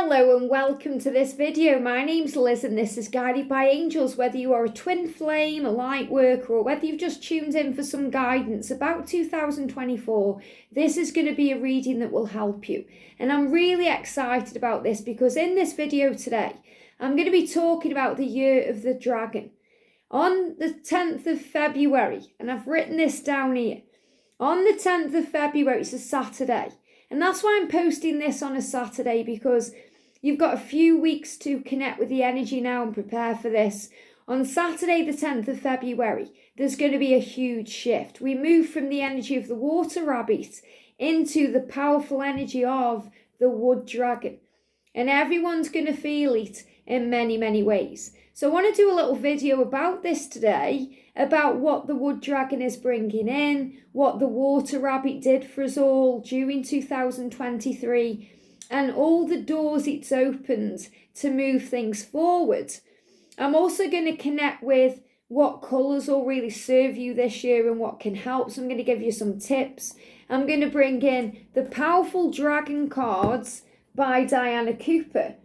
Hello and welcome to this video. My name's Liz and this is Guided by Angels. Whether you are a twin flame, a light worker, or whether you've just tuned in for some guidance about 2024, this is going to be a reading that will help you. And I'm really excited about this because in this video today, I'm going to be talking about the year of the dragon. On the 10th of February, and I've written this down here, on the 10th of February, it's a Saturday. And that's why I'm posting this on a Saturday, because you've got a few weeks to connect with the energy now and prepare for this. On Saturday, the 10th of February, there's going to be a huge shift. We move from the energy of the water rabbit into the powerful energy of the wood dragon. And everyone's going to feel it in many, many ways. So I want to do a little video about this today, about what the wood dragon is bringing in, what the water rabbit did for us all during 2023, and all the doors it's opened to move things forward. I'm also going to connect with what colours will really serve you this year and what can help. So I'm going to give you some tips. I'm going to bring in the powerful dragon cards by Diana Cooper.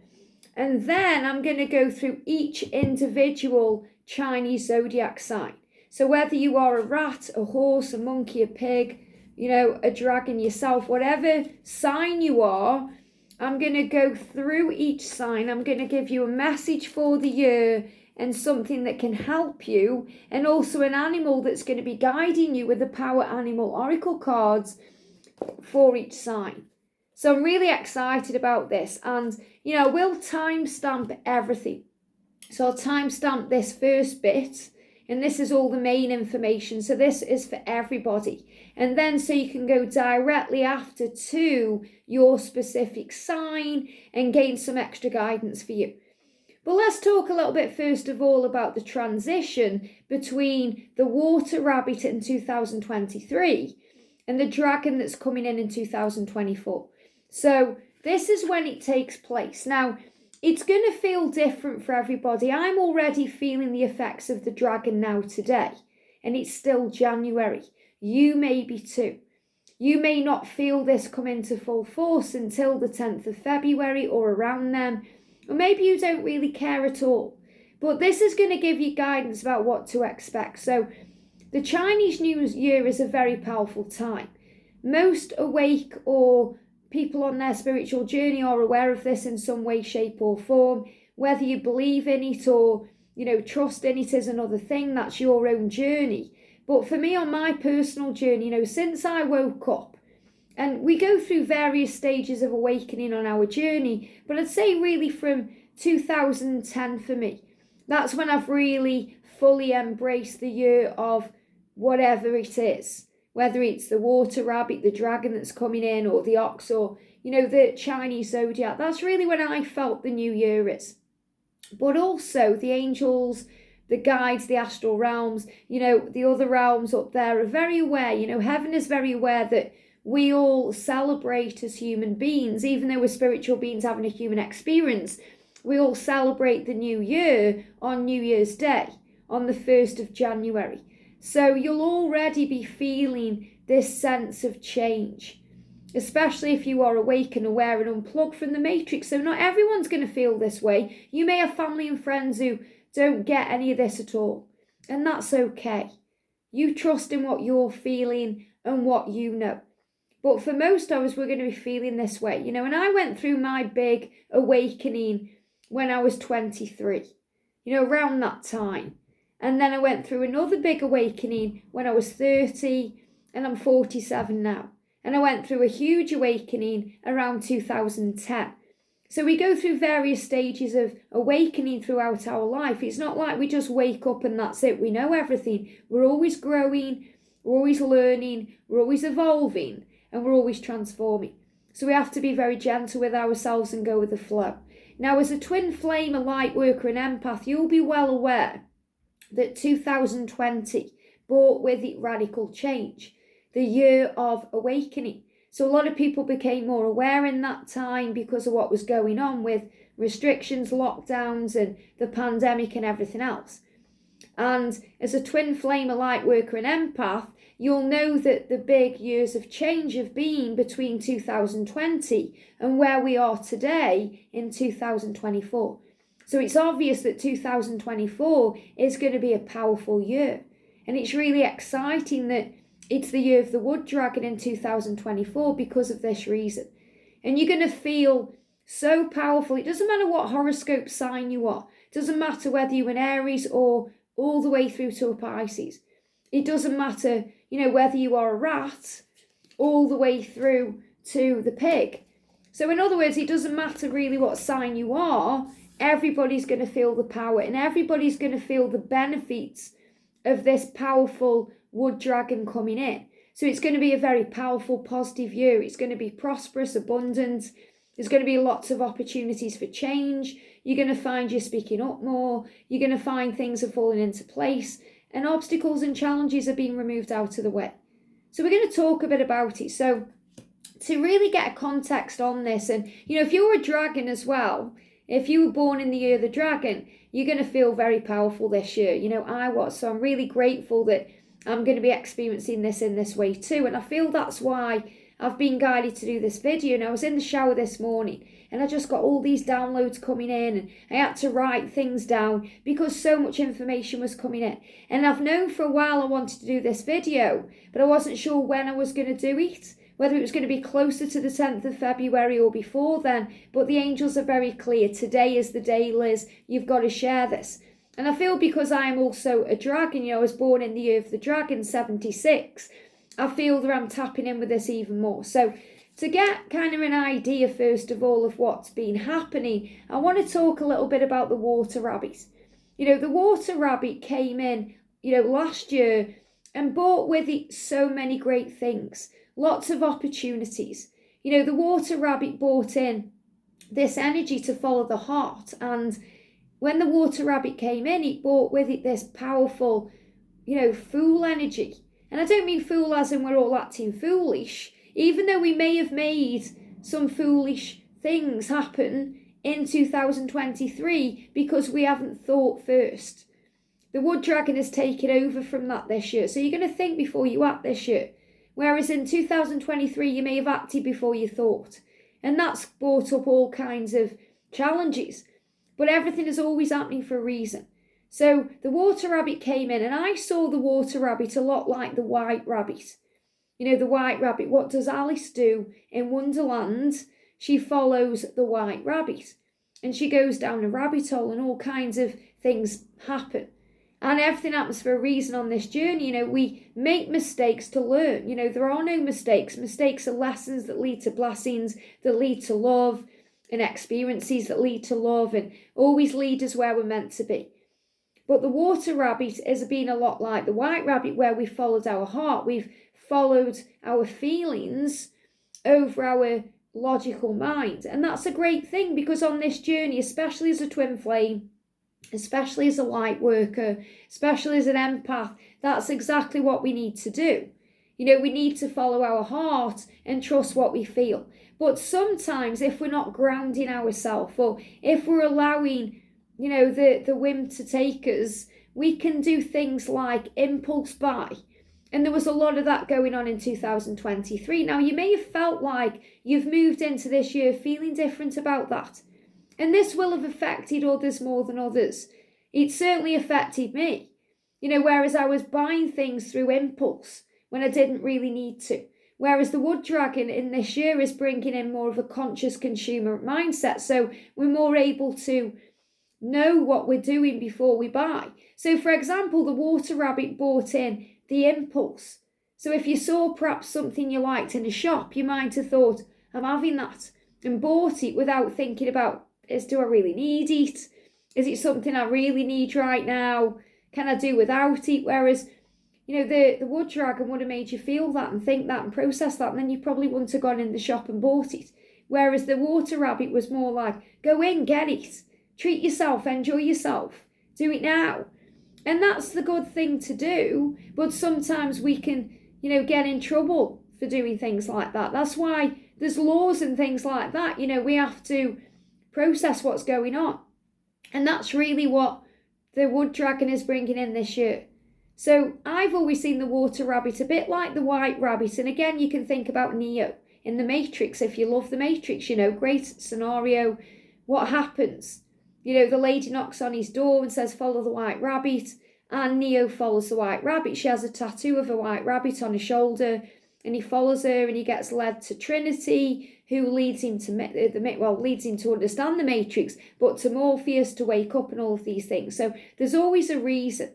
And then I'm going to go through each individual Chinese zodiac sign. So whether you are a rat, a horse, a monkey, a pig, a dragon yourself, whatever sign you are, I'm going to go through each sign. I'm going to give you a message for the year and something that can help you, and also an animal that's going to be guiding you with the power animal oracle cards for each sign. So I'm really excited about this, and we'll timestamp everything. So I'll timestamp this first bit, and this is all the main information. So this is for everybody. And then so you can go directly after to your specific sign and gain some extra guidance for you. But let's talk a little bit first of all about the transition between the water rabbit in 2023 and the dragon that's coming in 2024. So this is when it takes place. Now, it's going to feel different for everybody. I'm already feeling the effects of the dragon now today, and it's still January. You may be too. You may not feel this come into full force until the 10th of February or around then, or maybe you don't really care at all. But this is going to give you guidance about what to expect. So the Chinese New Year is a very powerful time. Most awake or people on their spiritual journey are aware of this in some way, shape or form. Whether you believe in it or, trust in it is another thing. That's your own journey. But for me, on my personal journey, since I woke up, and we go through various stages of awakening on our journey, but I'd say really from 2010 for me, that's when I've really fully embraced the year of whatever it is. Whether it's the water rabbit, the dragon that's coming in, or the ox, or, the Chinese zodiac. That's really when I felt the new year is. But also the angels, the guides, the astral realms, the other realms up there are very aware. Heaven is very aware that we all celebrate as human beings, even though we're spiritual beings having a human experience. We all celebrate the new year on New Year's Day, on the 1st of January. So you'll already be feeling this sense of change, especially if you are awake and aware and unplugged from the matrix. So not everyone's going to feel this way. You may have family and friends who don't get any of this at all, and that's okay. You trust in what you're feeling and what you know. But for most of us, we're going to be feeling this way, and I went through my big awakening when I was 23, around that time. And then I went through another big awakening when I was 30, and I'm 47 now. And I went through a huge awakening around 2010. So we go through various stages of awakening throughout our life. It's not like we just wake up and that's it. We know everything. We're always growing, we're always learning, we're always evolving, and we're always transforming. So we have to be very gentle with ourselves and go with the flow. Now, as a twin flame, a light worker, an empath, you'll be well aware that 2020 brought with it radical change, the year of awakening. So a lot of people became more aware in that time because of what was going on with restrictions, lockdowns, and the pandemic and everything else. And as a twin flame, a light worker, and empath, you'll know that the big years of change have been between 2020 and where we are today in 2024. So it's obvious that 2024 is going to be a powerful year. And it's really exciting that it's the year of the wood dragon in 2024 because of this reason. And you're going to feel so powerful. It doesn't matter what horoscope sign you are. It doesn't matter whether you're an Aries or all the way through to a Pisces. It doesn't matter, whether you are a rat all the way through to the pig. So in other words, it doesn't matter really what sign you are. Everybody's going to feel the power, and everybody's going to feel the benefits of this powerful wood dragon coming in. So it's going to be a very powerful, positive year. It's going to be prosperous, abundant. There's going to be lots of opportunities for change. You're going to find you're speaking up more. You're going to find things are falling into place, and obstacles and challenges are being removed out of the way. So we're going to talk a bit about it. So to really get a context on this, and if you're a dragon as well, if you were born in the year of the dragon, you're going to feel very powerful this year. I was. So I'm really grateful that I'm going to be experiencing this in this way too. And I feel that's why I've been guided to do this video. And I was in the shower this morning and I just got all these downloads coming in, and I had to write things down because so much information was coming in. And I've known for a while I wanted to do this video, but I wasn't sure when I was going to do it, whether it was going to be closer to the 10th of February or before then. But the angels are very clear. Today is the day, Liz. You've got to share this. And I feel because I am also a dragon, I was born in the year of the dragon, 76. I feel that I'm tapping in with this even more. So to get kind of an idea, first of all, of what's been happening, I want to talk a little bit about the water rabbit. The water rabbit came in, last year and brought with it so many great things, lots of opportunities. The water rabbit brought in this energy to follow the heart. And when the water rabbit came in, it brought with it this powerful, fool energy. And I don't mean fool as in we're all acting foolish, even though we may have made some foolish things happen in 2023 because we haven't thought first. The wood dragon has taken over from that this year. So you're going to think before you act this year. Whereas in 2023, you may have acted before you thought. And that's brought up all kinds of challenges. But everything is always happening for a reason. So the water rabbit came in, and I saw the water rabbit a lot like the white rabbit. The white rabbit, what does Alice do in Wonderland? She follows the white rabbit. And she goes down a rabbit hole, and all kinds of things happen. And everything happens for a reason on this journey. We make mistakes to learn. There are no mistakes. Mistakes are lessons that lead to blessings, that lead to love, and experiences that lead to love, and always lead us where we're meant to be. But the water rabbit has been a lot like the white rabbit, where we followed our heart. We've followed our feelings over our logical mind. And that's a great thing, because on this journey, especially as a twin flame, especially as a light worker, especially as an empath, that's exactly what we need to do. We need to follow our heart and trust what we feel. But sometimes if we're not grounding ourselves, or if we're allowing, the whim to take us, we can do things like impulse buy. And there was a lot of that going on in 2023. Now, you may have felt like you've moved into this year feeling different about that. And this will have affected others more than others. It certainly affected me. Whereas I was buying things through impulse when I didn't really need to. Whereas the wood dragon in this year is bringing in more of a conscious consumer mindset. So we're more able to know what we're doing before we buy. So for example, the water rabbit brought in the impulse. So if you saw perhaps something you liked in a shop, you might have thought, I'm having that, and bought it without thinking about, do I really need it? Is it something I really need right now? Can I do without it? Whereas, the wood dragon would have made you feel that and think that and process that, and then you probably wouldn't have gone in the shop and bought it. Whereas the water rabbit was more like, go in, get it, treat yourself, enjoy yourself, do it now. And that's the good thing to do, but sometimes we can, get in trouble for doing things like that. That's why there's laws and things like that. We have to process what's going on. And that's really what the wood dragon is bringing in this year. So I've always seen the water rabbit a bit like the white rabbit. And again, you can think about Neo in the Matrix. If you love the Matrix, great scenario. What happens? The lady knocks on his door and says, follow the white rabbit. And Neo follows the white rabbit. She has a tattoo of a white rabbit on her shoulder. And he follows her and he gets led to Trinity, who leads him to leads him to understand the Matrix, but to Morpheus to wake up and all of these things. So there's always a reason.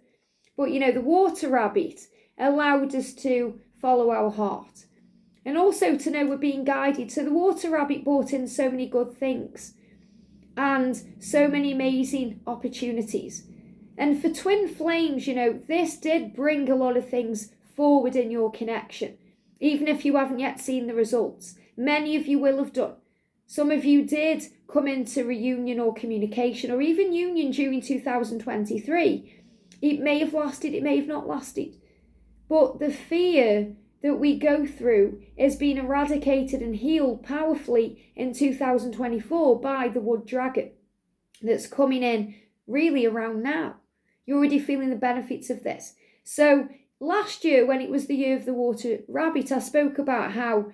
But, the water rabbit allowed us to follow our heart. And also to know we're being guided. So the water rabbit brought in so many good things. And so many amazing opportunities. And for twin flames, this did bring a lot of things forward in your connection. Even if you haven't yet seen the results. Many of you will have done. Some of you did come into reunion or communication or even union during 2023. It may have lasted, it may have not lasted. But the fear that we go through is being eradicated and healed powerfully in 2024 by the wood dragon that's coming in really around now. You're already feeling the benefits of this. So last year, when it was the year of the water rabbit, I spoke about how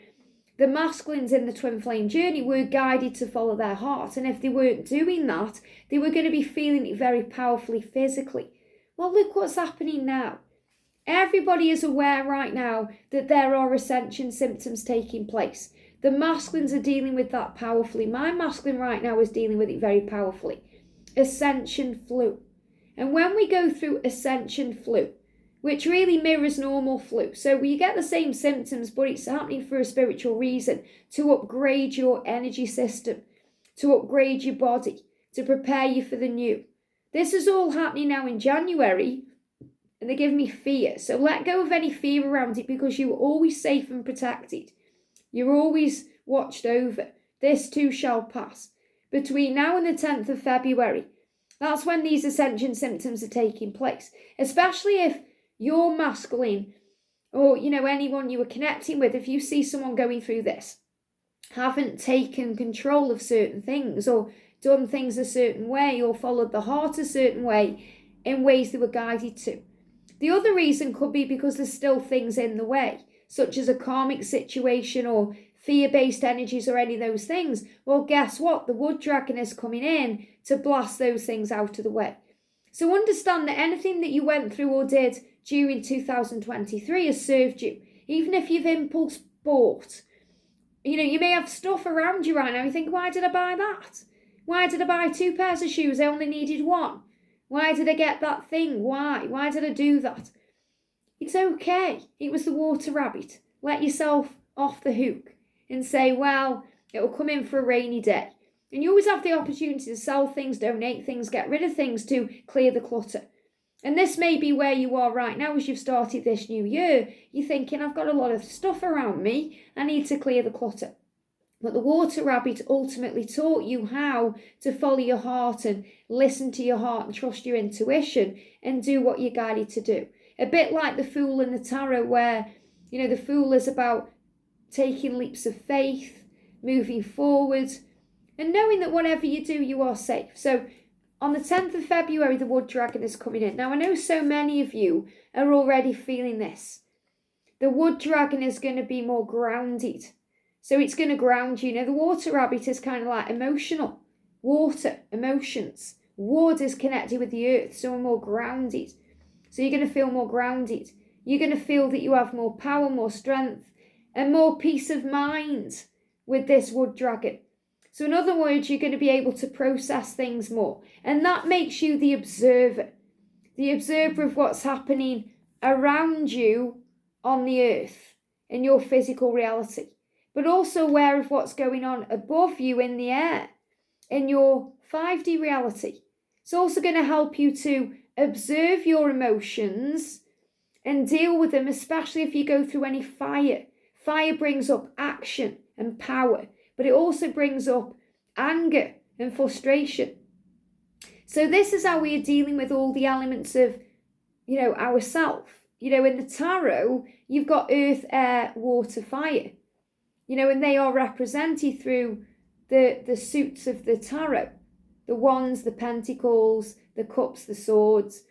the masculines in the twin flame journey were guided to follow their heart. And if they weren't doing that, they were going to be feeling it very powerfully physically. Well, look what's happening now. Everybody is aware right now that there are ascension symptoms taking place. The masculines are dealing with that powerfully. My masculine right now is dealing with it very powerfully. Ascension flu. And when we go through ascension flu, which really mirrors normal flu. So you get the same symptoms, but it's happening for a spiritual reason, to upgrade your energy system, to upgrade your body, to prepare you for the new. This is all happening now in January, and they give me fear. So let go of any fear around it, because you're always safe and protected. You're always watched over. This too shall pass. Between now and the 10th of February, that's when these ascension symptoms are taking place, especially if you're masculine or, anyone you were connecting with. If you see someone going through this, haven't taken control of certain things or done things a certain way or followed the heart a certain way in ways they were guided to. The other reason could be because there's still things in the way, such as a karmic situation or fear-based energies or any of those things. Well, guess what? The wood dragon is coming in to blast those things out of the way. So understand that anything that you went through or did during 2023 has served you. Even if you've impulse bought, you may have stuff around you right now. You think, why did I buy that? Why did I buy 2 pairs of shoes? I only needed 1. Why did I get that thing? Why? Why did I do that? It's okay. It was the water rabbit. Let yourself off the hook and say, well, it'll come in for a rainy day. And you always have the opportunity to sell things, donate things, get rid of things to clear the clutter. And this may be where you are right now as you've started this new year. You're thinking, I've got a lot of stuff around me. I need to clear the clutter. But the water rabbit ultimately taught you how to follow your heart and listen to your heart and trust your intuition and do what you're guided to do. A bit like the Fool in the Tarot, where, the Fool is about taking leaps of faith, moving forward, and knowing that whatever you do, you are safe. So on the 10th of February, the wood dragon is coming in. Now, I know so many of you are already feeling this. The wood dragon is going to be more grounded. So it's going to ground you. The water rabbit is kind of like emotional. Water, emotions. Wood is connected with the earth, so we're more grounded. So you're going to feel more grounded. You're going to feel that you have more power, more strength, and more peace of mind with this wood dragon. So in other words, you're going to be able to process things more. And that makes you the observer of what's happening around you on the earth in your physical reality. But also aware of what's going on above you in the air, in your 5D reality. It's also going to help you to observe your emotions and deal with them, especially if you go through any fire. Fire brings up action and power, but it also brings up anger and frustration. So this is how we are dealing with all the elements of, ourself. In the tarot, you've got earth, air, water, fire. And they are represented through the suits of the tarot. the wands, the pentacles, the cups, the swords.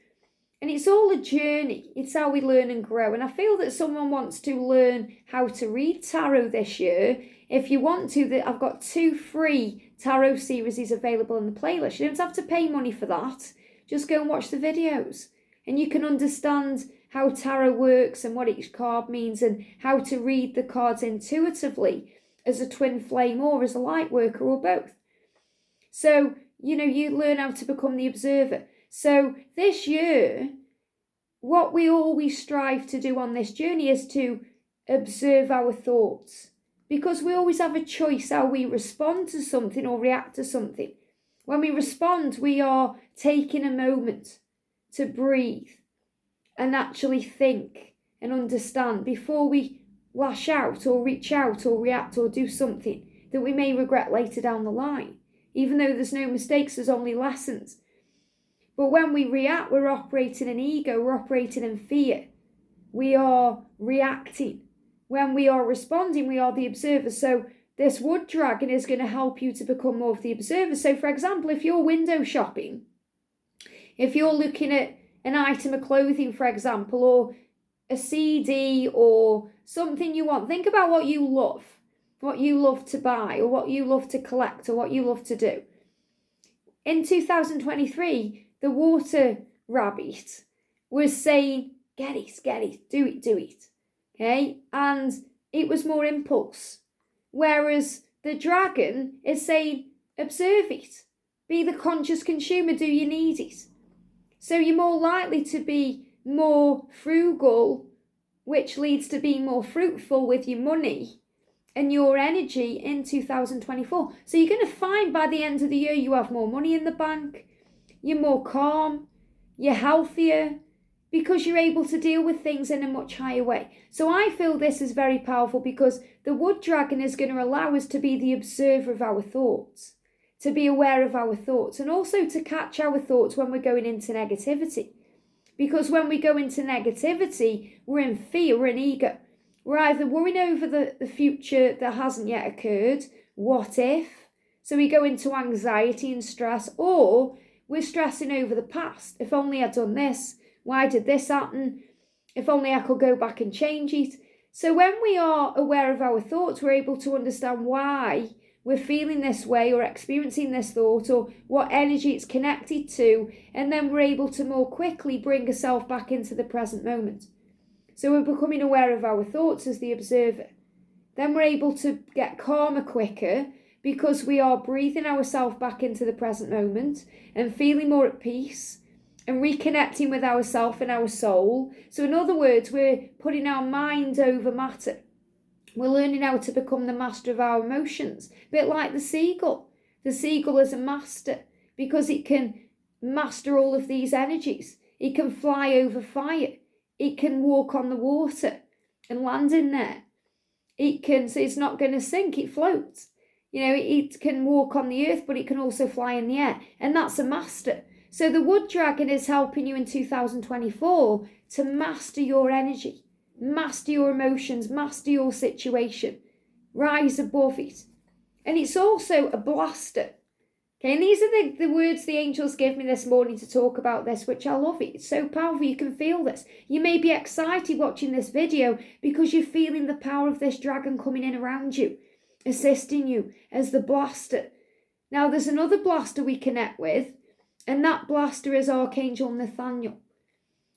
And it's all a journey. It's how we learn and grow. And I feel that someone wants to learn how to read tarot this year. If you want to, I've got 2 free tarot series available in the playlist. You don't have to pay money for that. Just go and watch the videos. And you can understand how tarot works and what each card means and how to read the cards intuitively as a twin flame or as a light worker or both. So, you learn how to become the observer. So this year, what we always strive to do on this journey is to observe our thoughts, because we always have a choice how we respond to something or react to something. When we respond, we are taking a moment to breathe and actually think and understand before we lash out or reach out or react or do something that we may regret later down the line. Even though there's no mistakes, there's only lessons. But when we react, we're operating in ego, we're operating in fear. We are reacting. When we are responding, we are the observer. So this wood dragon is going to help you to become more of the observer. So for example, if you're window shopping, if you're looking at an item of clothing, for example, or a CD or something you want, think about what you love to buy or what you love to collect or what you love to do. In 2023, the water rabbit was saying, get it, do it, okay? And it was more impulse. Whereas the dragon is saying, observe it, be the conscious consumer, do you need it? So you're more likely to be more frugal, which leads to being more fruitful with your money and your energy in 2024. So you're going to find by the end of the year you have more money in the bank, you're more calm, you're healthier, because you're able to deal with things in a much higher way. So I feel this is very powerful because the wood dragon is going to allow us to be the observer of our thoughts, to be aware of our thoughts, and also to catch our thoughts when we're going into negativity. Because when we go into negativity, we're in fear, we're in ego. We're either worrying over the future that hasn't yet occurred, what if? So we go into anxiety and stress, or we're stressing over the past. If only I'd done this, why did this happen? If only I could go back and change it. So when we are aware of our thoughts, we're able to understand why we're feeling this way or experiencing this thought or what energy it's connected to, and then we're able to more quickly bring ourselves back into the present moment. So we're becoming aware of our thoughts as the observer. Then we're able to get calmer quicker because we are breathing ourselves back into the present moment and feeling more at peace and reconnecting with ourselves and our soul. So in other words, we're putting our mind over matter. We're learning how to become the master of our emotions, a bit like the seagull. The seagull is a master because it can master all of these energies. It can fly over fire. It can walk on the water and land in there. So it's not going to sink, it floats. It can walk on the earth, but it can also fly in the air. And that's a master. So the wood dragon is helping you in 2024 to master your energy. Master your emotions, master your situation, rise above it. And it's also a blaster. Okay, and these are the words the angels gave me this morning to talk about this, which I love it. It's so powerful, you can feel this. You may be excited watching this video because you're feeling the power of this dragon coming in around you, assisting you as the blaster. Now there's another blaster we connect with, and that blaster is Archangel Nathaniel.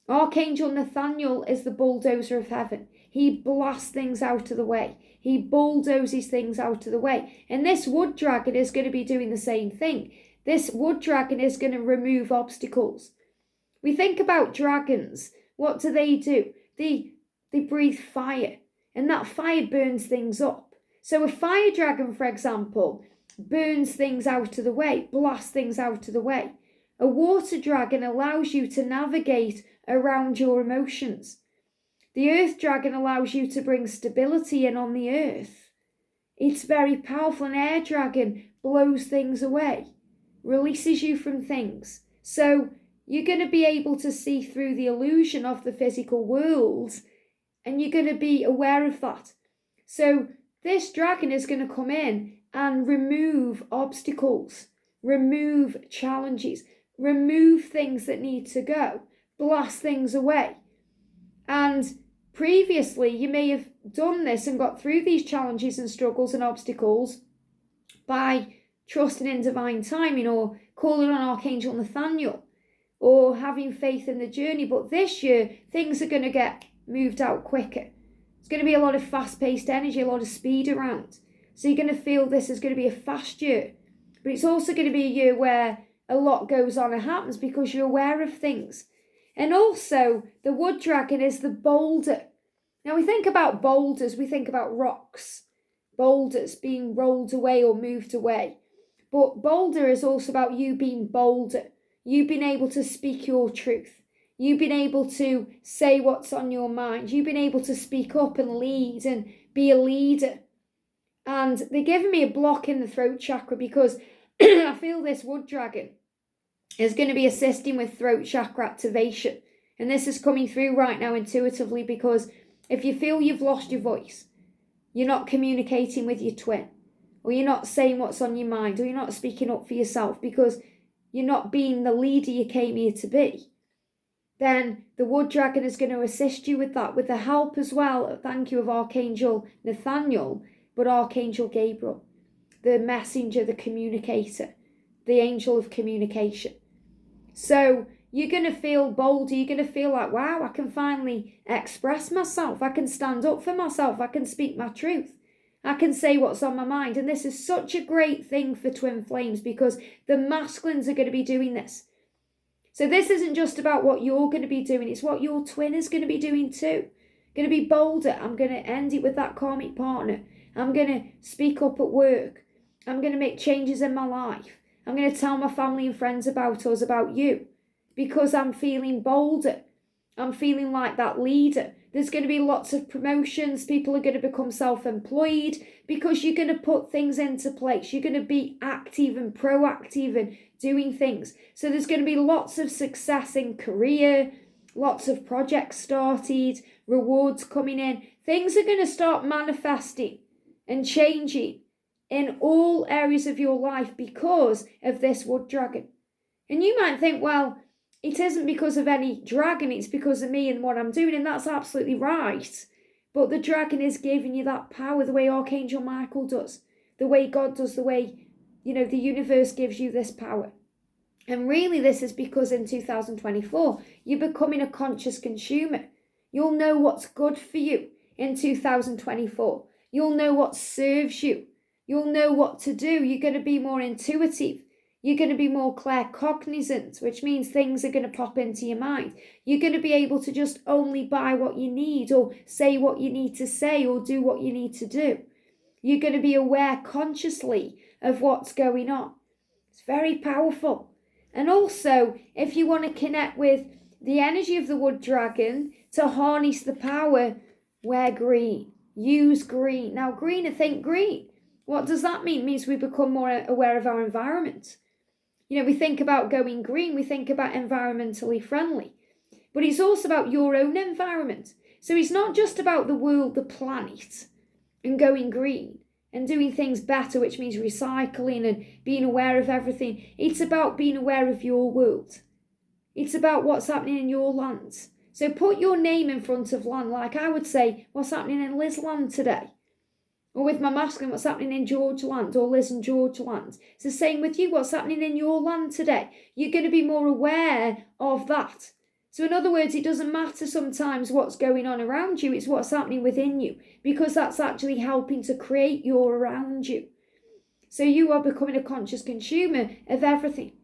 Archangel Nathaniel is the bulldozer of heaven. He blasts things out of the way. He bulldozes things out of the way. And this wood dragon is going to be doing the same thing. This wood dragon is going to remove obstacles. We think about dragons. What do? They breathe fire. And that fire burns things up. So a fire dragon, for example, burns things out of the way, blasts things out of the way. A water dragon allows you to navigate around your emotions. The earth dragon allows you to bring stability in on the earth. It's very powerful. An air dragon blows things away, releases you from things. So you're going to be able to see through the illusion of the physical world, and you're going to be aware of that. So this dragon is going to come in and remove obstacles, remove challenges, remove things that need to go, blast things away. And previously, you may have done this and got through these challenges and struggles and obstacles by trusting in divine timing or calling on Archangel Nathaniel or having faith in the journey. But this year, things are going to get moved out quicker. It's going to be a lot of fast-paced energy, a lot of speed around. So you're going to feel this is going to be a fast year. But it's also going to be a year where a lot goes on and happens because you're aware of things. And also, the wood dragon is the boulder. Now, we think about boulders, we think about rocks, boulders being rolled away or moved away. But boulder is also about you being bolder, you being able to speak your truth, you being able to say what's on your mind, you being able to speak up and lead and be a leader. And they're giving me a block in the throat chakra because I feel this wood dragon is going to be assisting with throat chakra activation. And this is coming through right now intuitively because if you feel you've lost your voice, you're not communicating with your twin, or you're not saying what's on your mind, or you're not speaking up for yourself because you're not being the leader you came here to be, then the wood dragon is going to assist you with that, with the help as well, thank you, of Archangel Nathaniel, but Archangel Gabriel, the messenger, the communicator, the angel of communication. So you're going to feel bolder, you're going to feel like, wow, I can finally express myself, I can stand up for myself, I can speak my truth, I can say what's on my mind. And this is such a great thing for twin flames because the masculines are going to be doing this. So this isn't just about what you're going to be doing, it's what your twin is going to be doing too. Going to be bolder. I'm going to end it with that karmic partner. I'm going to speak up at work. I'm going to make changes in my life. I'm going to tell my family and friends about us, about you, because I'm feeling bolder. I'm feeling like that leader. There's going to be lots of promotions. People are going to become self-employed because you're going to put things into place. You're going to be active and proactive and doing things. So there's going to be lots of success in career, lots of projects started, rewards coming in. Things are going to start manifesting and changing in all areas of your life because of this wood dragon. And you might think, well, it isn't because of any dragon, it's because of me and what I'm doing, and that's absolutely right. But the dragon is giving you that power the way Archangel Michael does, the way God does, the way, the universe gives you this power. And really this is because in 2024, you're becoming a conscious consumer. You'll know what's good for you in 2024. You'll know what serves you. You'll know what to do. You're going to be more intuitive. You're going to be more claircognizant, which means things are going to pop into your mind. You're going to be able to just only buy what you need or say what you need to say or do what you need to do. You're going to be aware consciously of what's going on. It's very powerful. And also, if you want to connect with the energy of the wood dragon to harness the power, wear green. Use green. Now, green, think green. What does that mean? It means we become more aware of our environment. We think about going green, we think about environmentally friendly. But it's also about your own environment. So it's not just about the world, the planet, and going green and doing things better, which means recycling and being aware of everything. It's about being aware of your world. It's about what's happening in your lands. So put your name in front of land, like I would say, what's happening in Liz land today? Or with my masculine, what's happening in George land, or Liz and George land. It's the same with you, what's happening in your land today. You're going to be more aware of that. So in other words, it doesn't matter sometimes what's going on around you, it's what's happening within you, because that's actually helping to create your around you. So you are becoming a conscious consumer of everything.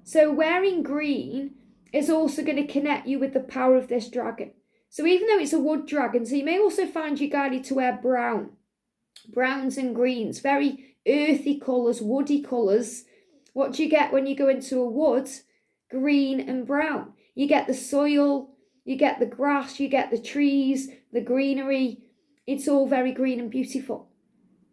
So wearing green is also going to connect you with the power of this dragon. So even though it's a wood dragon, so you may also find you guided to wear brown. Browns and greens, very earthy colours, woody colours. What do you get when you go into a wood? Green and brown. You get the soil, you get the grass, you get the trees, the greenery. It's all very green and beautiful.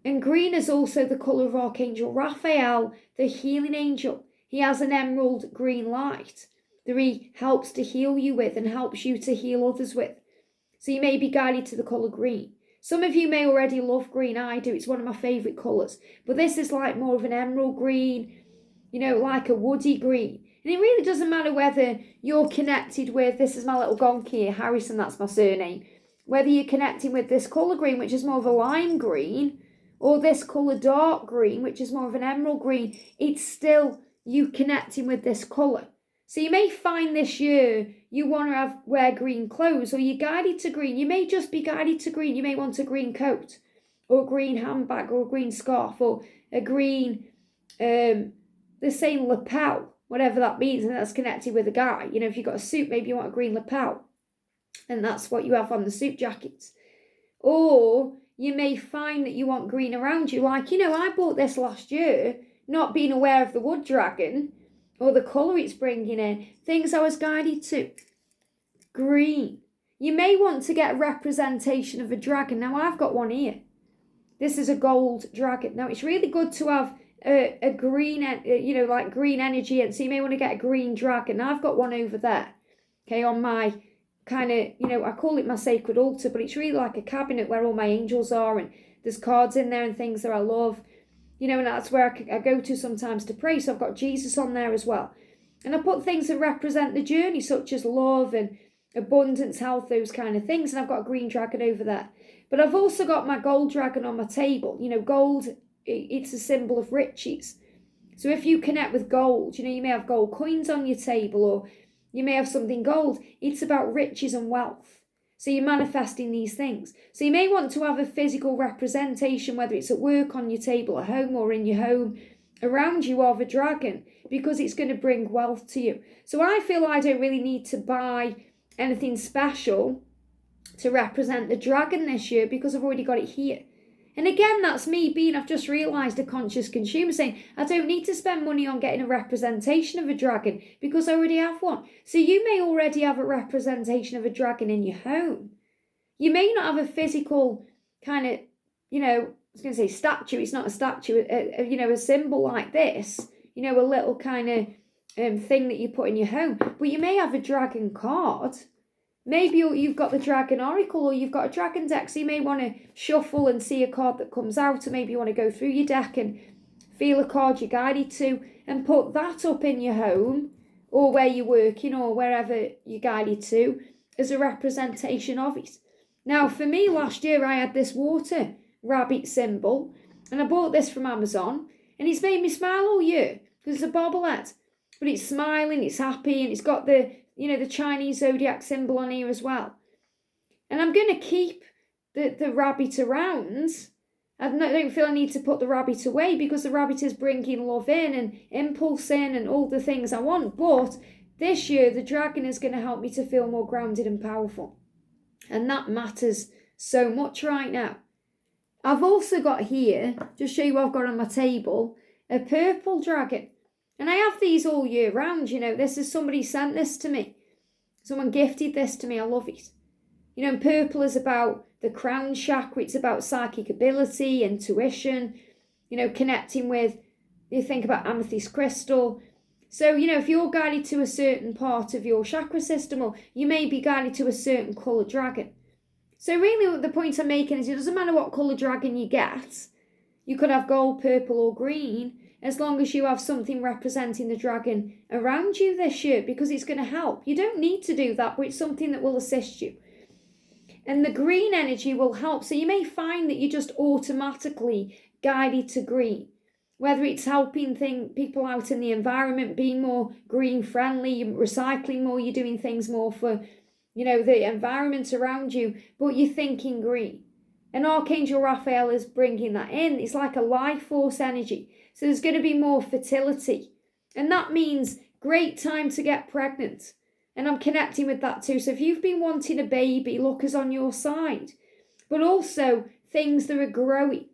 And green is also the colour of Archangel Raphael, the healing angel. He has an emerald green light that he helps to heal you with and helps you to heal others with. So you may be guided to the colour green. Some of you may already love green. I do. It's one of my favourite colours. But this is like more of an emerald green. like a woody green. And it really doesn't matter whether you're connected with, this is my little gonk here, Harrison, that's my surname, whether you're connecting with this colour green, which is more of a lime green, or this colour dark green, which is more of an emerald green, it's still you connecting with this colour. So you may find this year you want to wear green clothes, or you're guided to green. You may just be guided to green. You may want a green coat, or a green handbag, or a green scarf, or a green, the same lapel, whatever that means, and that's connected with a guy. If you've got a suit, maybe you want a green lapel, and that's what you have on the suit jackets. Or you may find that you want green around you. Like, I bought this last year, not being aware of the wood dragon, or the colour it's bringing in, things I was guided to. Green. You may want to get a representation of a dragon. Now, I've got one here. This is a gold dragon. Now, it's really good to have a green, like green energy. And so you may want to get a green dragon. Now, I've got one over there, okay, on my kind of, I call it my sacred altar, but it's really like a cabinet where all my angels are, and there's cards in there and things that I love, and that's where I go to sometimes to pray. So I've got Jesus on there as well. And I put things that represent the journey, such as love and abundance, health, those kind of things. And I've got a green dragon over there. But I've also got my gold dragon on my table. Gold, it's a symbol of riches. So if you connect with gold, you may have gold coins on your table, or you may have something gold. It's about riches and wealth. So you're manifesting these things. So you may want to have a physical representation, whether it's at work, on your table, at home, or in your home, around you, of a dragon, because it's going to bring wealth to you. So I feel I don't really need to buy anything special to represent the dragon this year, because I've already got it here. And again, that's me being, I've just realised, a conscious consumer, saying, I don't need to spend money on getting a representation of a dragon because I already have one. So you may already have a representation of a dragon in your home. You may not have a physical kind of, I was going to say statue, it's not a statue, a symbol like this, a little kind of thing that you put in your home, but you may have a dragon card. Maybe you've got the Dragon Oracle, or you've got a Dragon deck, so you may want to shuffle and see a card that comes out, or maybe you want to go through your deck and feel a card you're guided to, and put that up in your home, or where you're working, or wherever you're guided to, as a representation of it. Now, for me, last year, I had this water rabbit symbol, and I bought this from Amazon, and it's made me smile all year, because it's a bobblehead, but it's smiling, it's happy, and it's got the Chinese zodiac symbol on here as well. And I'm going to keep the rabbit around. I don't feel I need to put the rabbit away, because the rabbit is bringing love in and impulse in and all the things I want. But this year, the dragon is going to help me to feel more grounded and powerful. And that matters so much right now. I've also got here, just show you what I've got on my table, a purple dragon. And I have these all year round, this is somebody sent this to me. Someone gifted this to me, I love it. And purple is about the crown chakra, it's about psychic ability, intuition, connecting with, you think about amethyst crystal. So, if you're guided to a certain part of your chakra system, or you may be guided to a certain colour dragon. So really the point I'm making is it doesn't matter what colour dragon you get. You could have gold, purple or green, as long as you have something representing the dragon around you this year, because it's going to help. You don't need to do that, but it's something that will assist you. And the green energy will help. So you may find that you're just automatically guided to green, whether it's helping people out in the environment, being more green friendly, you're recycling more, you're doing things more for, the environment around you, but you're thinking green. And Archangel Raphael is bringing that in. It's like a life force energy. So there's going to be more fertility. And that means great time to get pregnant. And I'm connecting with that too. So if you've been wanting a baby, luck is on your side. But also things that are growing.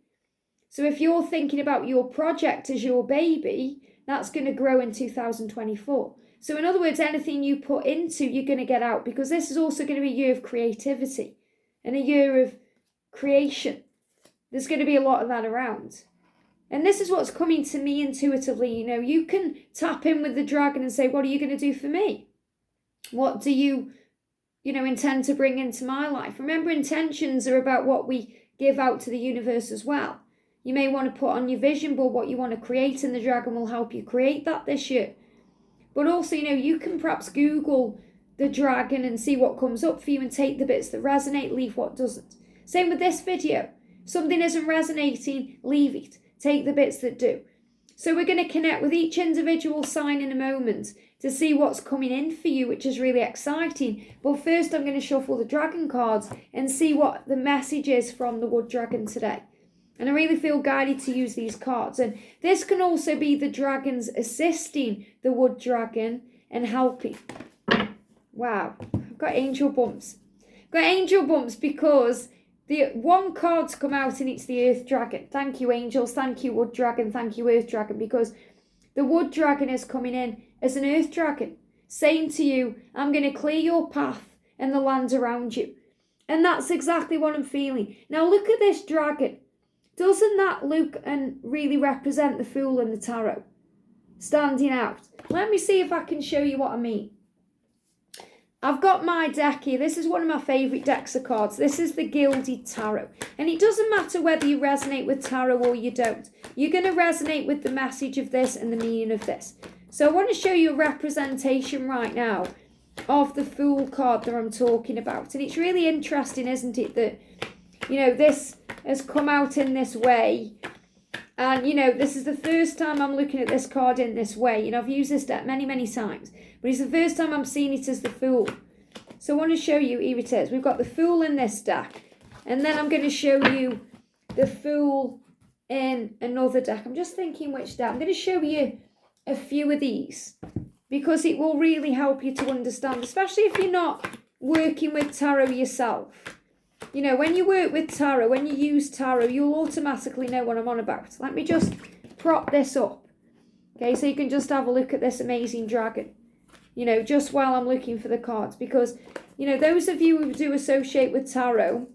So if you're thinking about your project as your baby, that's going to grow in 2024. So in other words, anything you put into, you're going to get out. Because this is also going to be a year of creativity and a year of creation. There's going to be a lot of that around. And this is what's coming to me intuitively. You can tap in with the dragon and say, what are you going to do for me? What do you, intend to bring into my life? Remember, intentions are about what we give out to the universe as well. You may want to put on your vision board what you want to create, and the dragon will help you create that this year. But also, you can perhaps Google the dragon and see what comes up for you and take the bits that resonate, leave what doesn't. Same with this video. Something isn't resonating, leave it. Take the bits that do. So we're going to connect with each individual sign in a moment to see what's coming in for you, which is really exciting. But first I'm going to shuffle the dragon cards and see what the message is from the wood dragon today. And I really feel guided to use these cards. And this can also be the dragons assisting the wood dragon and helping. Wow, I've got angel bumps. I've got angel bumps because the one card's come out and it's the earth dragon. Thank you, angels. Thank you, wood dragon. Thank you, earth dragon. Because the wood dragon is coming in as an earth dragon, saying to you, I'm going to clear your path and the land around you. And that's exactly what I'm feeling. Now look at this dragon. Doesn't that look and really represent the Fool in the tarot? Standing out. Let me see if I can show you what I mean. I've got my deck here. This is one of my favourite decks of cards. This is the Gilded Tarot. And it doesn't matter whether you resonate with tarot or you don't. You're going to resonate with the message of this and the meaning of this. So I want to show you a representation right now of the Fool card that I'm talking about. And it's really interesting, isn't it, that, this has come out in this way. And, this is the first time I'm looking at this card in this way. I've used this deck many, many times. But it's the first time I'm seeing it as the Fool. So I want to show you, here it is. We've got the Fool in this deck. And then I'm going to show you the Fool in another deck. I'm just thinking which deck. I'm going to show you a few of these, because it will really help you to understand, especially if you're not working with tarot yourself. When you work with tarot, when you use tarot, you'll automatically know what I'm on about. Let me just prop this up. Okay, so you can just have a look at this amazing dragon. Just while I'm looking for the cards. Because, those of you who do associate with tarot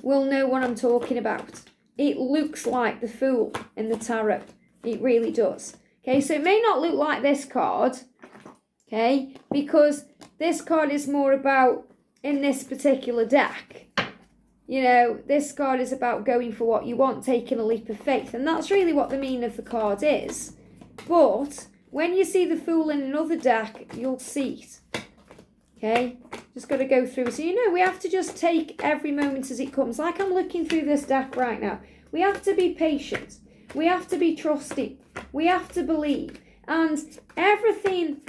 will know what I'm talking about. It looks like the Fool in the tarot. It really does. Okay, so it may not look like this card. Okay, because this card is more about, in this particular deck, this card is about going for what you want, taking a leap of faith. And that's really what the meaning of the card is. But when you see the Fool in another deck, you'll see it. Okay? Just got to go through. So, we have to just take every moment as it comes. Like I'm looking through this deck right now. We have to be patient. We have to be trusting. We have to believe. And everything,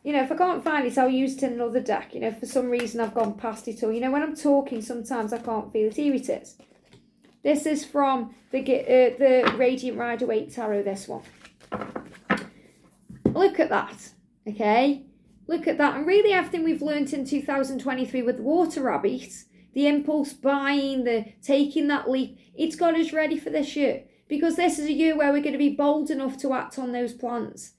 if I can't find it, I'll use it in another deck. For some reason I've gone past it all. When I'm talking, sometimes I can't feel it. Here it is. This is from the Radiant Rider Waite Tarot, this one. Look at that, okay? Look at that. And really everything we've learnt in 2023 with the water rabbit, the impulse buying, the taking that leap, it's got us ready for this year. Because this is a year where we're going to be bold enough to act on those plans.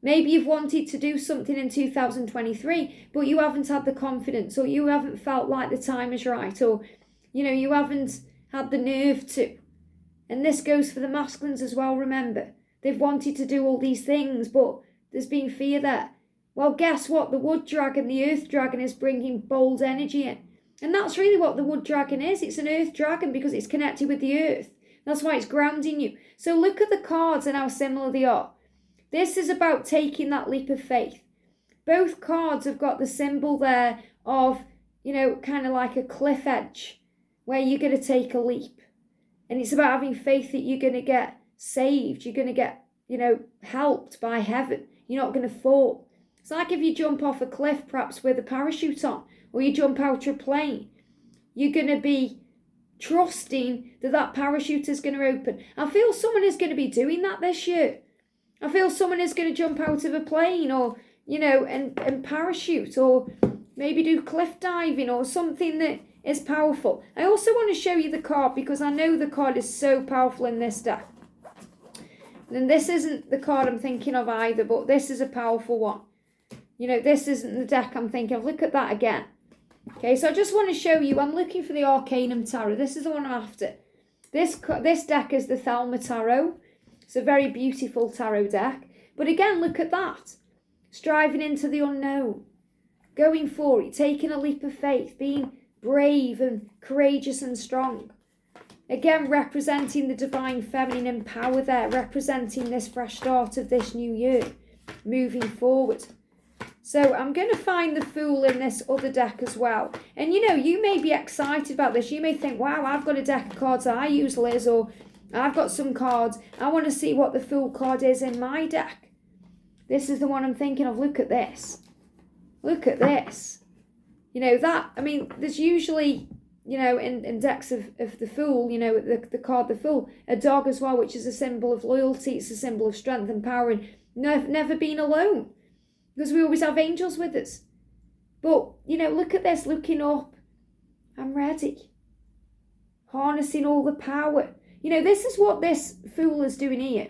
Maybe you've wanted to do something in 2023, but you haven't had the confidence, or you haven't felt like the time is right, or, you haven't had the nerve to. And this goes for the masculines as well, remember. They've wanted to do all these things, but there's been fear there. Well, guess what? The wood dragon, the earth dragon, is bringing bold energy in. And that's really what the wood dragon is. It's an earth dragon because it's connected with the earth. That's why it's grounding you. So look at the cards and how similar they are. This is about taking that leap of faith. Both cards have got the symbol there of, kind of like a cliff edge where you're going to take a leap. And it's about having faith that you're going to get saved. You're going to get, helped by heaven. You're not going to fall. It's like if you jump off a cliff, perhaps with a parachute on, or you jump out of a plane. You're going to be trusting that parachute is going to open. I feel someone is going to be doing that this year. I feel someone is going to jump out of a plane, or, and parachute, or maybe do cliff diving, or something that is powerful. I also want to show you the card because I know the card is so powerful in this deck. And this isn't the card I'm thinking of either, but this is a powerful one. This isn't the deck I'm thinking of. Look at that again. Okay, so I just want to show you, I'm looking for the Arcanum Tarot. This is the one I'm after. This deck is the Thelema Tarot. It's a very beautiful tarot deck. But again, look at that. Striving into the unknown. Going for it, taking a leap of faith, being brave and courageous and strong. Again, representing the divine feminine and power there, representing this fresh start of this new year, moving forward. So I'm going to find the Fool in this other deck as well. And you know, you may be excited about this. You may think, wow, I've got a deck of cards that I use, Liz, or I've got some cards. I want to see what the Fool card is in my deck. This is the one I'm thinking of. Look at this. Look at this. You know, that, I mean, there's usually, you know, in decks of the Fool, you know, the card the Fool, a dog as well, which is a symbol of loyalty. It's a symbol of strength and power and never being alone. Because we always have angels with us. But, you know, look at this, looking up. I'm ready. Harnessing all the power. You know, this is what this Fool is doing here.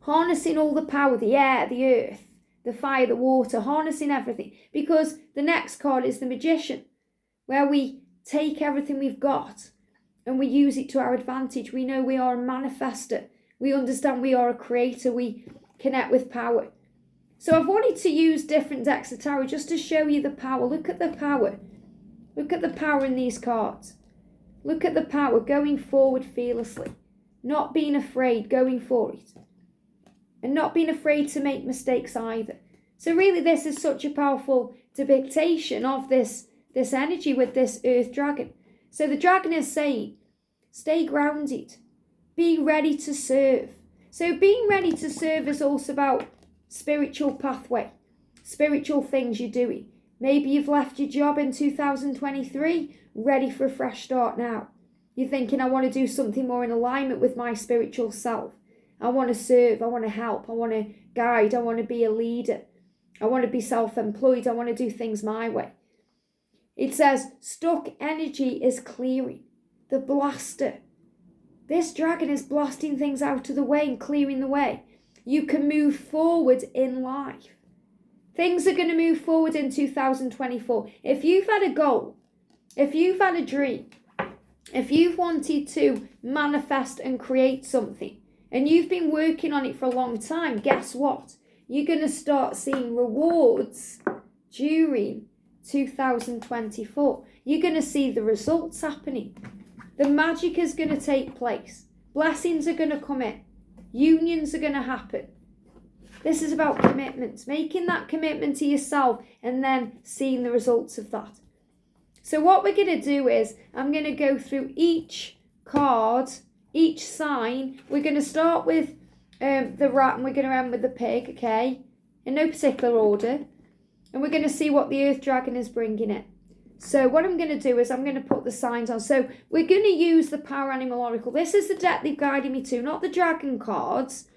Harnessing all the power, the air, the earth, the fire, the water, harnessing everything. Because the next card is the Magician, where we take everything we've got and we use it to our advantage. We know we are a manifester. We understand we are a creator. We connect with power. So I've wanted to use different decks of tarot just to show you the power. Look at the power. Look at the power in these cards. Look at the power, going forward fearlessly. Not being afraid, going for it. And not being afraid to make mistakes either. So really this is such a powerful depiction of this energy with this earth dragon. So the dragon is saying, stay grounded. Be ready to serve. So being ready to serve is also about spiritual pathway, spiritual things you're doing. Maybe you've left your job in 2023, ready for a fresh start now. You're thinking, I want to do something more in alignment with my spiritual self. I want to serve, I want to help, I want to guide, I want to be a leader. I want to be self-employed, I want to do things my way. It says, stuck energy is clearing. The blaster. This dragon is blasting things out of the way and clearing the way. You can move forward in life. Things are going to move forward in 2024. If you've had a goal, if you've had a dream, if you've wanted to manifest and create something, and you've been working on it for a long time, guess what? You're going to start seeing rewards during 2024. You're going to see the results happening. The magic is going to take place. Blessings are going to come in. Unions are going to happen. This is about commitment, making that commitment to yourself and then seeing the results of that. So what we're going to do is, I'm going to go through each card, each sign. We're going to start with the rat and we're going to end with the pig, okay? In no particular order. And we're going to see what the earth dragon is bringing in. So what I'm going to do is I'm going to put the signs on. So we're going to use the Power Animal Oracle. This is the deck they've guided me to, not the dragon cards,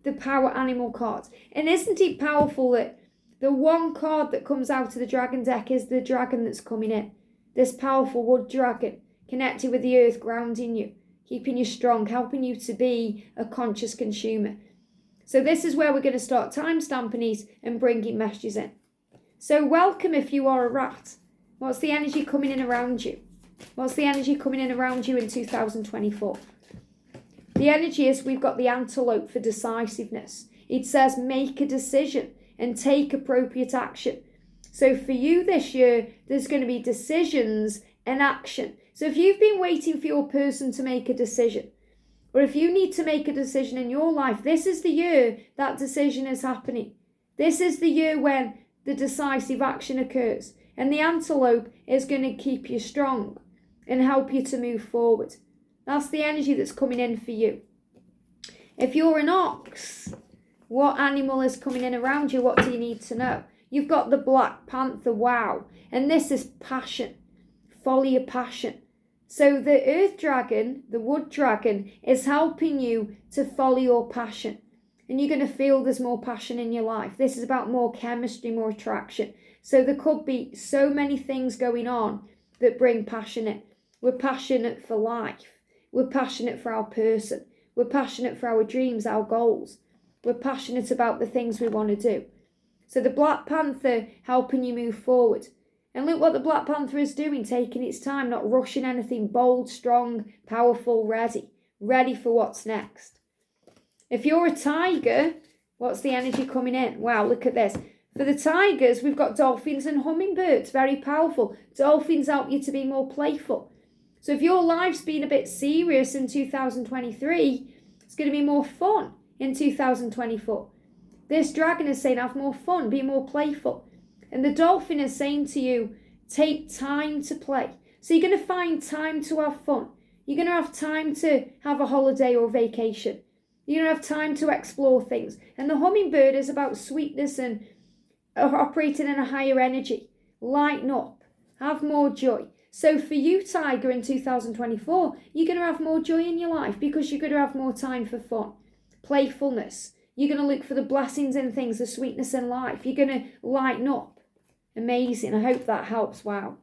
the Power Animal cards. And isn't it powerful that the one card that comes out of the dragon deck is the dragon that's coming in? This powerful wood dragon, connected with the earth, grounding you, keeping you strong, helping you to be a conscious consumer. So this is where we're going to start time stamping these and bringing messages in. So welcome if you are a rat. What's the energy coming in around you? What's the energy coming in around you in 2024? The energy is, we've got the antelope for decisiveness. It says make a decision and take appropriate action. So for you this year, there's going to be decisions and action. So if you've been waiting for your person to make a decision, or if you need to make a decision in your life, this is the year that decision is happening. This is the year when the decisive action occurs. And the antelope is going to keep you strong and help you to move forward. That's the energy that's coming in for you. If you're an ox, what animal is coming in around you? What do you need to know? You've got the Black Panther, wow. And this is passion, folly of passion. So the earth dragon, the wood dragon, is helping you to follow your passion. And you're going to feel there's more passion in your life. This is about more chemistry, more attraction. So there could be so many things going on that bring passion in. We're passionate for life. We're passionate for our person. We're passionate for our dreams, our goals. We're passionate about the things we want to do. So the Black Panther helping you move forward. And look what the Black Panther is doing, taking its time, not rushing anything, bold, strong, powerful, ready for what's next. If you're a tiger, what's the energy coming in? Wow, look at this. For the tigers, we've got dolphins and hummingbirds, very powerful. Dolphins help you to be more playful. So if your life's been a bit serious in 2023, it's going to be more fun in 2024. This dragon is saying have more fun, be more playful. And the dolphin is saying to you, take time to play. So you're going to find time to have fun. You're going to have time to have a holiday or vacation. You're going to have time to explore things. And the hummingbird is about sweetness and operating in a higher energy. Lighten up. Have more joy. So for you, Tiger, in 2024, you're going to have more joy in your life because you're going to have more time for fun, playfulness. You're going to look for the blessings in things, the sweetness in life. You're going to lighten up. Amazing. I hope that helps. Wow.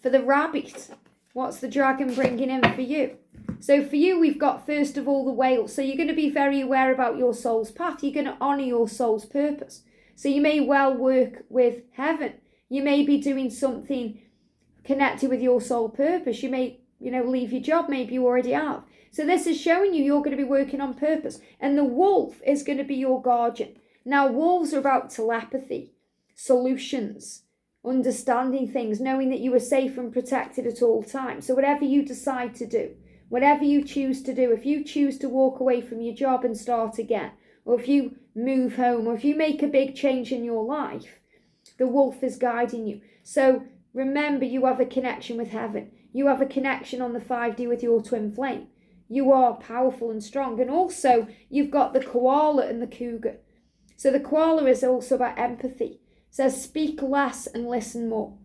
For the rabbit, what's the dragon bringing in for you? So for you, we've got, first of all, the whale. So you're going to be very aware about your soul's path. You're going to honour your soul's purpose. So you may well work with heaven. You may be doing something connected with your soul purpose. You may, leave your job. Maybe you already have. So this is showing you're going to be working on purpose. And the wolf is going to be your guardian. Now, wolves are about telepathy, solutions, understanding things, knowing that you are safe and protected at all times. So whatever you decide to do, whatever you choose to do, if you choose to walk away from your job and start again, or if you move home, or if you make a big change in your life, the wolf is guiding you. So remember, you have a connection with heaven. You have a connection on the 5D with your twin flame. You are powerful and strong. And also, you've got the koala and the cougar. So the koala is also about empathy. It says, speak less and listen more.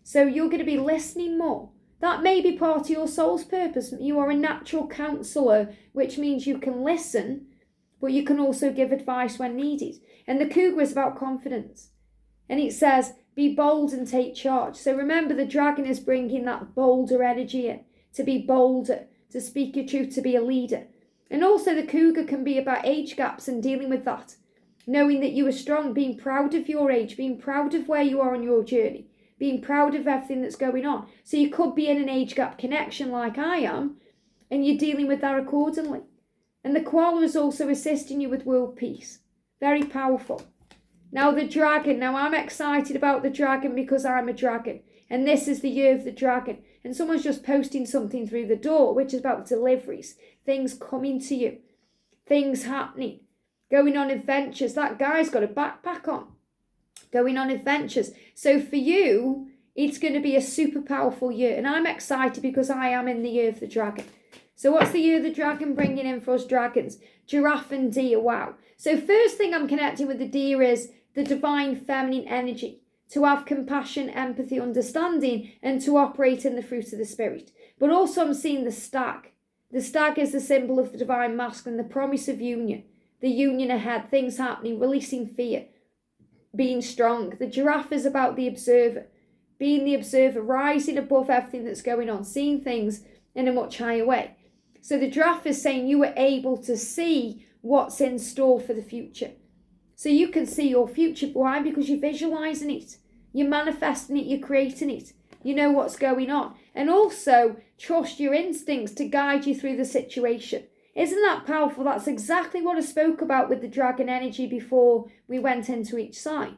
So you're going to be listening more. That may be part of your soul's purpose. You are a natural counsellor, which means you can listen, but you can also give advice when needed. And the cougar is about confidence. And it says, be bold and take charge. So remember, the dragon is bringing that bolder energy in, to be bolder, to speak your truth, to be a leader. And also the cougar can be about age gaps and dealing with that. Knowing that you are strong, being proud of your age, being proud of where you are on your journey, being proud of everything that's going on. So you could be in an age gap connection like I am, and you're dealing with that accordingly. And the koala is also assisting you with world peace. Very powerful. Now the dragon. Now I'm excited about the dragon because I'm a dragon. And this is the year of the dragon. And someone's just posting something through the door, which is about deliveries. Things coming to you. Things happening. Going on adventures. That guy's got a backpack on. Going on adventures. So for you, it's going to be a super powerful year. And I'm excited because I am in the year of the dragon. So what's the year of the dragon bringing in for us dragons? Giraffe and deer. Wow. So first thing I'm connecting with the deer is the divine feminine energy. To have compassion, empathy, understanding, and to operate in the fruit of the spirit. But also I'm seeing the stag. The stag is the symbol of the divine masculine, the promise of union. The union ahead, things happening, releasing fear, being strong. The giraffe is about the observer, being the observer, rising above everything that's going on, seeing things in a much higher way. So the giraffe is saying you are able to see what's in store for the future. So you can see your future. Why? Because you're visualizing it. You're manifesting it. You're creating it. You know what's going on. And also trust your instincts to guide you through the situation. Isn't that powerful? That's exactly what I spoke about with the dragon energy before we went into each sign.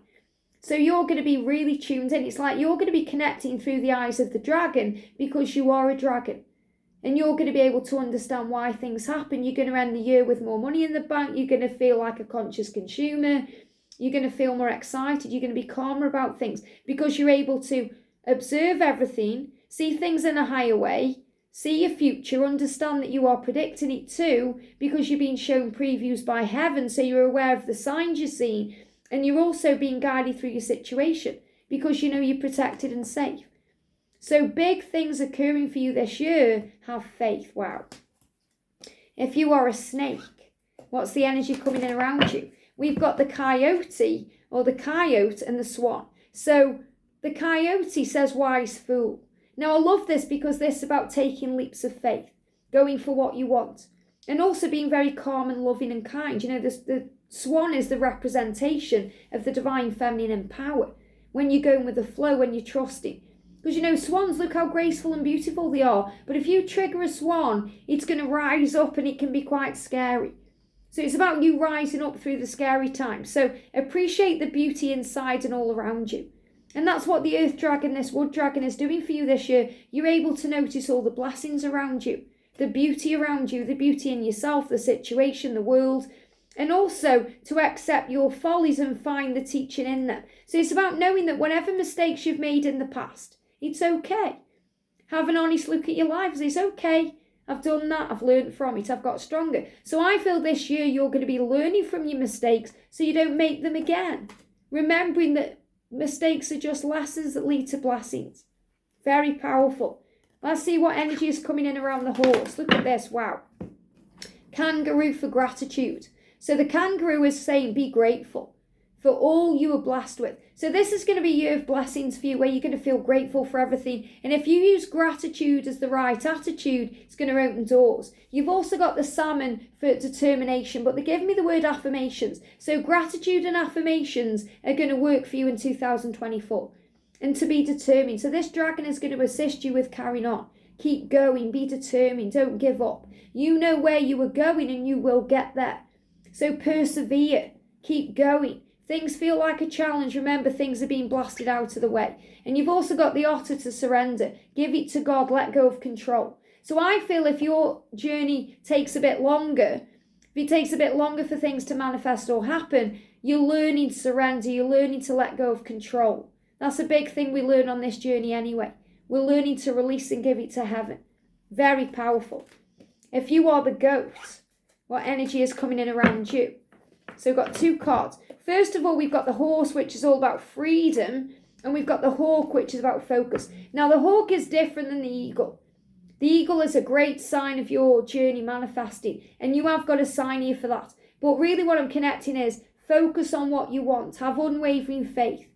So you're going to be really tuned in. It's like you're going to be connecting through the eyes of the dragon because you are a dragon. And you're going to be able to understand why things happen. You're going to end the year with more money in the bank. You're going to feel like a conscious consumer. You're going to feel more excited. You're going to be calmer about things because you're able to observe everything, see things in a higher way, see your future, understand that you are predicting it too because you're being shown previews by heaven, so you're aware of the signs you're seeing, and you're also being guided through your situation because you know you're protected and safe. So big things occurring for you this year. Have faith. Wow. If you are a snake, what's the energy coming in around you? We've got the coyote or the coyote and the swan. So the coyote says wise fool. Now I love this because this is about taking leaps of faith, going for what you want, and also being very calm and loving and kind. You know, the swan is the representation of the divine feminine and power. When you're going with the flow, when you're trusting. Because, you know, swans, look how graceful and beautiful they are. But if you trigger a swan, it's going to rise up and it can be quite scary. So it's about you rising up through the scary times. So appreciate the beauty inside and all around you. And that's what the earth dragon, this wood dragon, is doing for you this year. You're able to notice all the blessings around you, the beauty around you, the beauty in yourself, the situation, the world, and also to accept your follies and find the teaching in them. So it's about knowing that whatever mistakes you've made in the past, it's okay. Have an honest look at your life. It's okay. I've done that. I've learned from it. I've got stronger. So I feel this year you're going to be learning from your mistakes so you don't make them again. Remembering that mistakes are just lessons that lead to blessings. Very powerful. Let's see what energy is coming in around the horse. Look at this. Wow. Kangaroo for gratitude. So the kangaroo is saying be grateful for all you were blessed with. So this is going to be a year of blessings for you where you're going to feel grateful for everything. And if you use gratitude as the right attitude, it's going to open doors. You've also got the salmon for determination, but they give me the word affirmations. So gratitude and affirmations are going to work for you in 2024. And to be determined. So this dragon is going to assist you with carrying on. Keep going, be determined, don't give up. You know where you are going and you will get there. So persevere, keep going. Things feel like a challenge. Remember, things are being blasted out of the way. And you've also got the otter to surrender. Give it to God. Let go of control. So I feel if your journey takes a bit longer, if it takes a bit longer for things to manifest or happen, you're learning to surrender. You're learning to let go of control. That's a big thing we learn on this journey anyway. We're learning to release and give it to heaven. Very powerful. If you are the goat, what energy is coming in around you? So we've got two cards. First of all, we've got the horse, which is all about freedom. And we've got the hawk, which is about focus. Now, the hawk is different than the eagle. The eagle is a great sign of your journey manifesting. And you have got a sign here for that. But really what I'm connecting is focus on what you want. Have unwavering faith.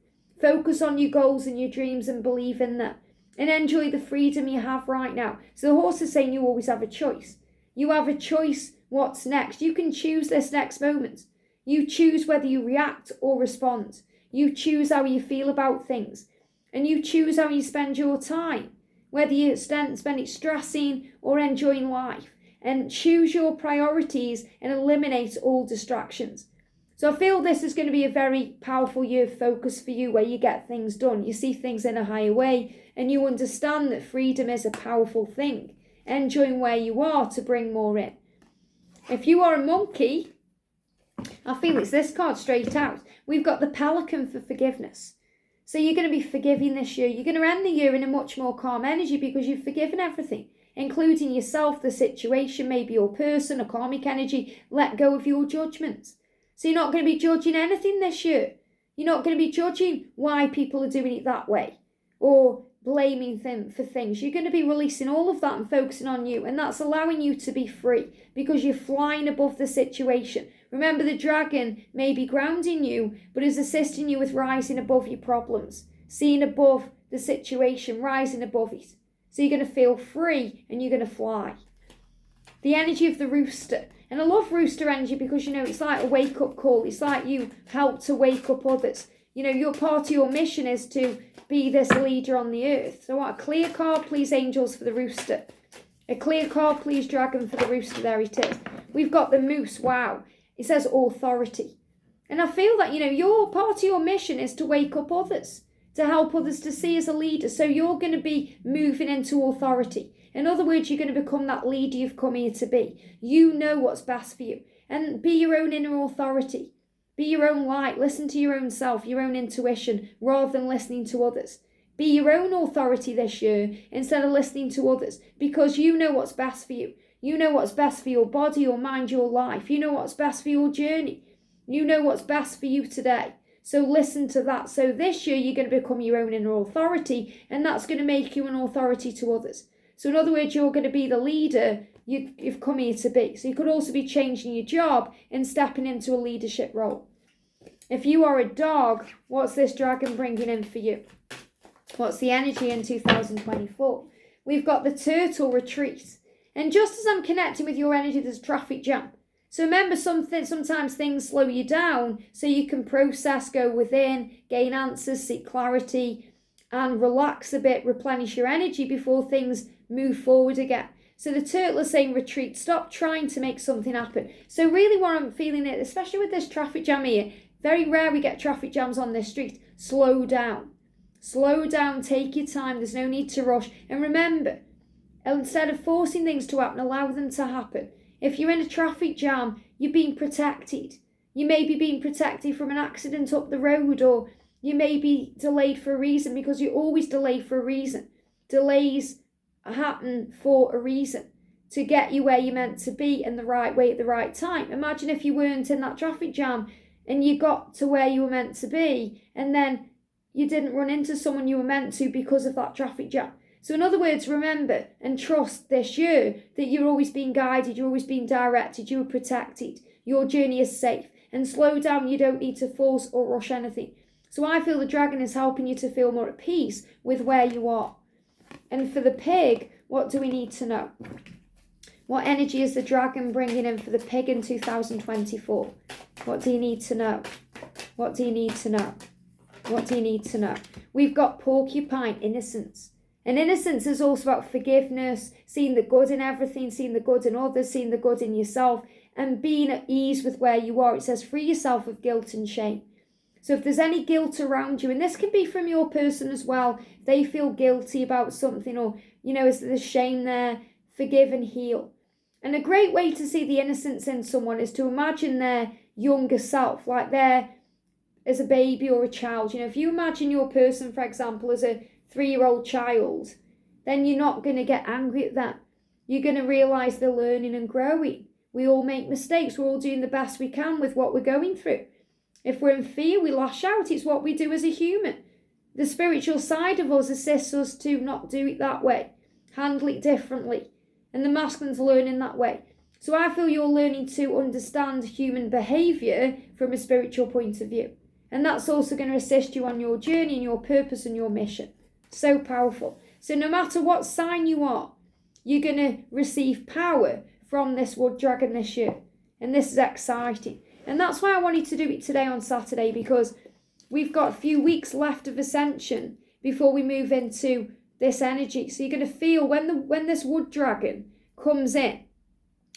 Focus on your goals and your dreams and believe in them. And enjoy the freedom you have right now. So the horse is saying you always have a choice. You have a choice what's next. You can choose this next moment. You choose whether you react or respond. You choose how you feel about things. And you choose how you spend your time. Whether you spend it stressing or enjoying life. And choose your priorities and eliminate all distractions. So I feel this is going to be a very powerful year of focus for you where you get things done. You see things in a higher way and you understand that freedom is a powerful thing. Enjoying where you are to bring more in. If you are a monkey, I feel it's this card straight out. We've got the pelican for forgiveness. So you're going to be forgiving this year. You're going to end the year in a much more calm energy because you've forgiven everything, including yourself, the situation, maybe your person, a karmic energy. Let go of your judgments. So you're not going to be judging anything this year. You're not going to be judging why people are doing it that way or blaming them for things. You're going to be releasing all of that and focusing on you. And that's allowing you to be free because you're flying above the situation. Remember, the dragon may be grounding you, but is assisting you with rising above your problems, seeing above the situation, rising above it. So you're going to feel free and you're going to fly. The energy of the rooster. And I love rooster energy because, it's like a wake-up call. It's like you help to wake up others. Your part of your mission is to be this leader on the earth. So I want a clear card, please, angels, for the rooster. A clear card, please, dragon, for the rooster. There it is. We've got the moose. Wow. It says authority. And I feel that, your part of your mission is to wake up others, to help others to see as a leader. So you're going to be moving into authority. In other words, you're going to become that leader you've come here to be. You know what's best for you. And be your own inner authority. Be your own light. Listen to your own self, your own intuition, rather than listening to others. Be your own authority this year instead of listening to others, because you know what's best for you. You know what's best for your body, your mind, your life. You know what's best for your journey. You know what's best for you today. So listen to that. So this year you're going to become your own inner authority, and that's going to make you an authority to others. So in other words, you're going to be the leader you've come here to be. So you could also be changing your job and stepping into a leadership role. If you are a dog, what's this dragon bringing in for you? What's the energy in 2024? We've got the turtle retreat. And just as I'm connecting with your energy, there's a traffic jam. So remember, sometimes things slow you down so you can process, go within, gain answers, seek clarity, and relax a bit, replenish your energy before things move forward again. So the turtle is saying retreat, stop trying to make something happen. So really what I'm feeling, especially with this traffic jam here, very rare we get traffic jams on this street, slow down. Slow down, take your time, there's no need to rush. And remember, instead of forcing things to happen, allow them to happen. If you're in a traffic jam, you're being protected. You may be being protected from an accident up the road, or you may be delayed for a reason, because you're always delayed for a reason. Delays happen for a reason, to get you where you're meant to be in the right way at the right time. Imagine if you weren't in that traffic jam and you got to where you were meant to be, and then you didn't run into someone you were meant to because of that traffic jam. So in other words, remember and trust this year that you're always being guided, you're always being directed, you're protected, your journey is safe. And slow down, you don't need to force or rush anything. So I feel the dragon is helping you to feel more at peace with where you are. And for the pig, what do we need to know? What energy is the dragon bringing in for the pig in 2024? What do you need to know? What do you need to know? What do you need to know? We've got porcupine, innocence. And innocence is also about forgiveness, seeing the good in everything, seeing the good in others, seeing the good in yourself, and being at ease with where you are. It says free yourself of guilt and shame. So if there's any guilt around you, and this can be from your person as well, if they feel guilty about something, or, is there shame there, forgive and heal. And a great way to see the innocence in someone is to imagine their younger self, like they're as a baby or a child. If you imagine your person, for example, as a 3-year-old child, then you're not going to get angry at them. You're going to realise they're learning and growing. We all make mistakes. We're all doing the best we can with what we're going through. If we're in fear, we lash out. It's what we do as a human. The spiritual side of us assists us to not do it that way, handle it differently. And the masculine's learning that way. So I feel you're learning to understand human behaviour from a spiritual point of view. And that's also going to assist you on your journey and your purpose and your mission. So powerful. So no matter what sign you are, you're going to receive power from this wood dragon this year. And this is exciting. And that's why I wanted to do it today on Saturday, because we've got a few weeks left of ascension before we move into this energy. So you're going to feel when this wood dragon comes in,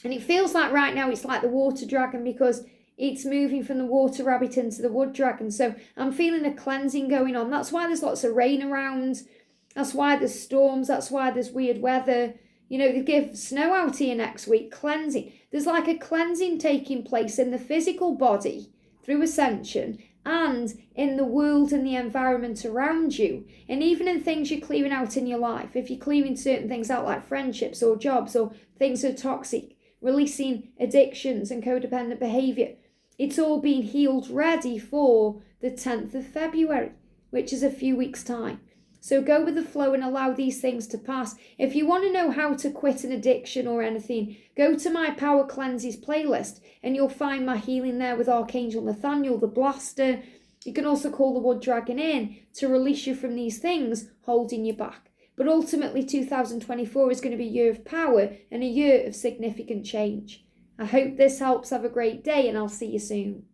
and it feels like right now it's like the water dragon, because it's moving from the water rabbit into the wood dragon. So I'm feeling a cleansing going on. That's why there's lots of rain around. That's why there's storms. That's why there's weird weather. They give snow out here next week. Cleansing. There's like a cleansing taking place in the physical body through ascension, and in the world and the environment around you, and even in things you're clearing out in your life. If you're clearing certain things out, like friendships or jobs or things that are toxic, releasing addictions and codependent behaviour, it's all being healed, ready for the 10th of February, which is a few weeks' time. So go with the flow and allow these things to pass. If you want to know how to quit an addiction or anything, go to my Power Cleanses playlist and you'll find my healing there with Archangel Nathaniel, the Blaster. You can also call the Wood Dragon in to release you from these things holding you back. But ultimately 2024 is going to be a year of power and a year of significant change. I hope this helps. Have a great day and I'll see you soon.